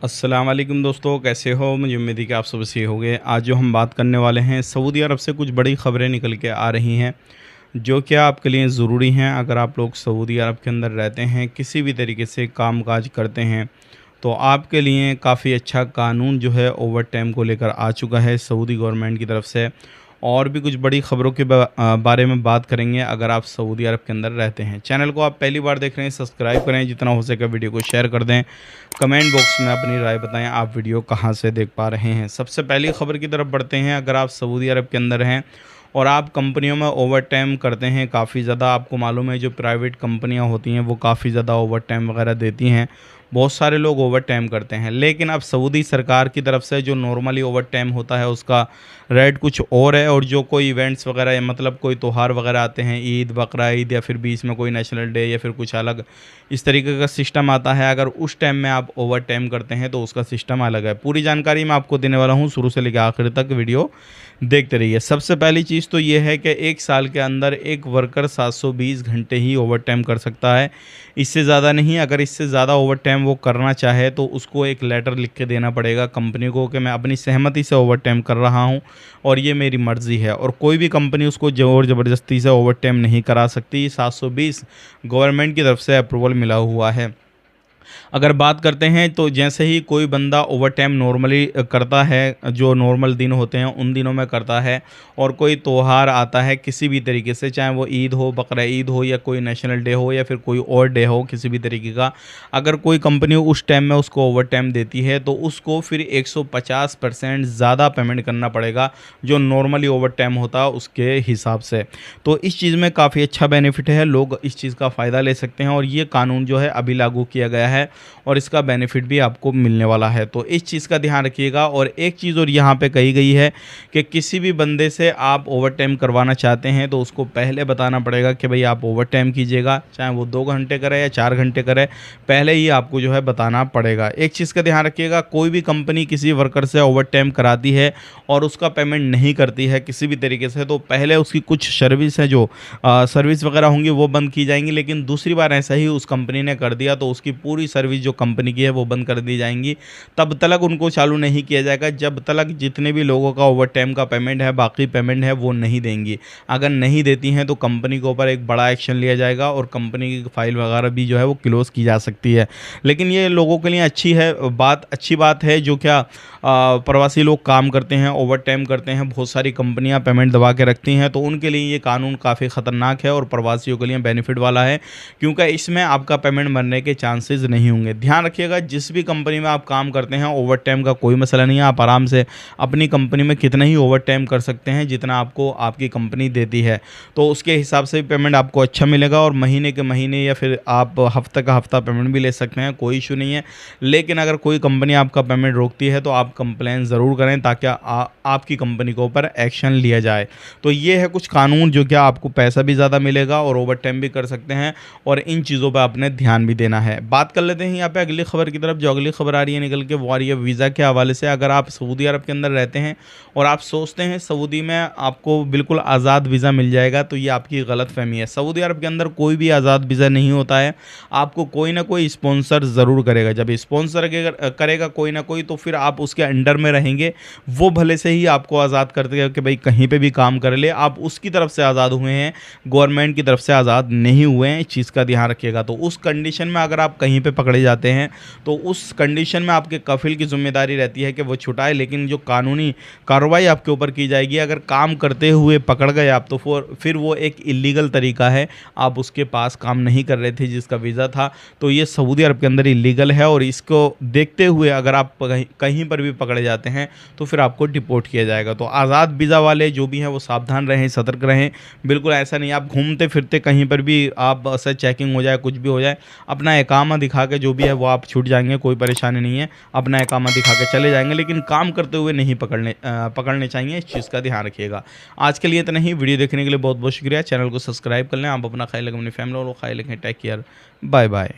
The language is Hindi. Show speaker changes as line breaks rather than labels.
अस्सलाम वालेकुम दोस्तों, कैसे हो? मुझे उम्मीद है कि आप सब सही होंगे। आज जो हम बात करने वाले हैं, सऊदी अरब से कुछ बड़ी ख़बरें निकल के आ रही हैं, जो कि आपके लिए ज़रूरी हैं। अगर आप लोग सऊदी अरब के अंदर रहते हैं, किसी भी तरीके से काम-काज करते हैं, तो आपके लिए काफ़ी अच्छा कानून जो है ओवरटाइम को लेकर आ चुका है सऊदी गवर्नमेंट की तरफ से। और भी कुछ बड़ी ख़बरों के बारे में बात करेंगे अगर आप सऊदी अरब के अंदर रहते हैं। चैनल को आप पहली बार देख रहे हैं, सब्सक्राइब करें, जितना हो सके वीडियो को शेयर कर दें। कमेंट बॉक्स में अपनी राय बताएं, आप वीडियो कहाँ से देख पा रहे हैं। सबसे पहली ख़बर की तरफ बढ़ते हैं। अगर आप सऊदी अरब के अंदर हैं और आप कंपनियों में ओवरटाइम करते हैं काफ़ी ज़्यादा, आपको मालूम है जो प्राइवेट कंपनियां होती हैं वो काफ़ी ज़्यादा ओवरटाइम वगैरह देती हैं, बहुत सारे लोग ओवरटाइम करते हैं। लेकिन अब सऊदी सरकार की तरफ से जो नॉर्मली ओवरटाइम होता है उसका रेट कुछ और है, और जो कोई इवेंट्स वगैरह या मतलब कोई त्यौहार वगैरह आते हैं, ईद, बकरा ईद, या फिर बीच में कोई नेशनल डे या फिर कुछ अलग इस तरीके का सिस्टम आता है, अगर उस टाइम में आप ओवरटाइम करते हैं तो उसका सिस्टम अलग है। पूरी जानकारी मैं आपको देने वाला हूँ, शुरू से लेकर आखिर तक वीडियो देखते रहिए। सबसे पहली चीज़ तो ये है कि एक साल के अंदर एक वर्कर 720 घंटे ही ओवरटाइम कर सकता है, इससे ज़्यादा नहीं। अगर इससे ज़्यादा ओवरटाइम वो करना चाहे तो उसको एक लेटर लिख के देना पड़ेगा कंपनी को कि मैं अपनी सहमति से ओवरटाइम कर रहा हूँ और ये मेरी मर्ज़ी है, और कोई भी कंपनी उसको ज़ोर ज़बरदस्ती से ओवरटाइम नहीं करा सकती। 720 गवर्नमेंट की तरफ से अप्रूवल मिला हुआ है। अगर बात करते हैं तो जैसे ही कोई बंदा ओवरटाइम नॉर्मली करता है, जो नॉर्मल दिन होते हैं उन दिनों में करता है, और कोई त्यौहार आता है किसी भी तरीके से, चाहे वो ईद हो, बकरा ईद हो, या कोई नेशनल डे हो, या फिर कोई और डे हो किसी भी तरीके का, अगर कोई कंपनी उस टाइम में उसको ओवरटाइम देती है तो उसको फिर 150% ज़्यादा पेमेंट करना पड़ेगा जो नॉर्मली ओवरटाइम होता है उसके हिसाब से। तो इस चीज़ में काफ़ी अच्छा बेनिफिट है, लोग इस चीज़ का फ़ायदा ले सकते हैं, और ये कानून जो है अभी लागू किया गया है और इसका बेनिफिट भी आपको मिलने वाला है। तो इस चीज़ का ध्यान रखिएगा। और एक चीज़ और यहाँ पे कही गई है कि किसी भी बंदे से आप ओवरटाइम करवाना चाहते हैं तो उसको पहले बताना पड़ेगा कि भाई आप ओवरटाइम कीजिएगा, चाहे वो 2 घंटे करे या 4 घंटे करे, पहले ही आपको जो है बताना पड़ेगा। एक चीज़ का ध्यान रखिएगा, कोई भी कंपनी किसी वर्कर से ओवरटाइम कराती है और उसका पेमेंट नहीं करती है किसी भी तरीके से, तो पहले उसकी कुछ सर्विस है जो सर्विस वगैरह होंगी वो बंद की जाएंगी। लेकिन दूसरी बार ऐसा ही उस कंपनी ने कर दिया तो उसकी पूरी सर्विस जो कंपनी की है वो बंद कर दी जाएंगी। तब तक उनको चालू नहीं किया जाएगा जब तक जितने भी लोगों का ओवरटाइम का पेमेंट है, बाकी पेमेंट है, वो नहीं देंगी। अगर नहीं देती हैं तो कंपनी के ऊपर एक बड़ा एक्शन लिया जाएगा और कंपनी की फाइल वगैरह भी जो है वो क्लोज़ की जा सकती है। लेकिन ये लोगों के लिए अच्छी बात है, जो क्या प्रवासी लोग काम करते हैं, ओवरटाइम करते हैं, बहुत सारी कंपनियां पेमेंट दबा के रखती हैं, तो उनके लिए ये कानून काफ़ी ख़तरनाक है और प्रवासियों के लिए बेनिफिट वाला है, क्योंकि इसमें आपका पेमेंट मरने के चांसेस नहीं होंगे। ध्यान रखिएगा, जिस भी कंपनी में आप काम करते हैं ओवरटाइम का कोई मसला नहीं है। आप आराम से अपनी कंपनी में कितना ही ओवरटाइम कर सकते हैं जितना आपको आपकी कंपनी देती है, तो उसके हिसाब से पेमेंट आपको अच्छा मिलेगा, और महीने के महीने या फिर आप हफ्ते का हफ्ता पेमेंट भी ले सकते हैं, कोई इशू नहीं है। लेकिन अगर कोई कंपनी आपका पेमेंट रोकती है तो आप कंप्लेन ज़रूर करें ताकि आपकी कंपनी के ऊपर एक्शन लिया जाए। तो ये है कुछ कानून, जो कि आपको पैसा भी ज़्यादा मिलेगा और ओवरटाइम भी कर सकते हैं, और इन चीज़ों पर आपने ध्यान भी देना है। बात कर लेते हैं यहाँ पे अगली खबर की तरफ। जो अगली खबर आ रही है निकल के, वो आ रही है वीज़ा के हवाले से। अगर आप सऊदी अरब के अंदर रहते हैं और आप सोचते हैं सऊदी में आपको बिल्कुल आज़ाद वीज़ा मिल जाएगा, तो ये आपकी गलतफहमी है। सऊदी अरब के अंदर कोई भी आज़ाद वीज़ा नहीं होता है, आपको कोई ना कोई स्पॉन्सर ज़रूर करेगा। जब स्पॉन्सर करेगा कोई ना कोई, तो फिर आप उसके अंडर में रहेंगे। वो भले से ही आपको आज़ाद कर देगा कि भाई कहीं पे भी काम कर ले, आप उसकी तरफ से आज़ाद हुए हैं, गवर्नमेंट की तरफ से आज़ाद नहीं हुए हैं। इस चीज़ का ध्यान रखिएगा। तो उस कंडीशन में अगर आप कहीं पे पकड़े जाते हैं तो उस कंडीशन में आपके कफिल की जिम्मेदारी रहती है कि वो छुटाए, लेकिन जो कानूनी कार्रवाई आपके ऊपर की जाएगी, अगर काम करते हुए पकड़ गए आप, तो फिर वो एक इलीगल तरीका है। आप उसके पास काम नहीं कर रहे थे जिसका वीज़ा था, तो ये सऊदी अरब के अंदर इलीगल है, और इसको देखते हुए अगर आप कहीं पर भी पकड़े जाते हैं तो फिर आपको डिपोर्ट किया जाएगा। तो आज़ाद वीज़ा वाले जो भी हैं वो सावधान रहें, सतर्क रहें। बिल्कुल ऐसा नहीं आप घूमते फिरते कहीं पर भी आप ऐसा चेकिंग हो जाए, कुछ भी हो जाए, अपना इकामा दिखा के जो भी है वो आप छूट जाएंगे, कोई परेशानी नहीं है। अपना इकामा दिखा के चले जाएंगे, लेकिन काम करते हुए नहीं पकड़ने चाहिए। इस चीज़ का ध्यान रखिएगा। आज के लिए इतना ही। वीडियो देखने के लिए बहुत बहुत शुक्रिया। चैनल को सब्सक्राइब कर लें। आप अपना ख्याल रखें, अपनी फैमिली और ख्याल रखें। Take care, bye bye.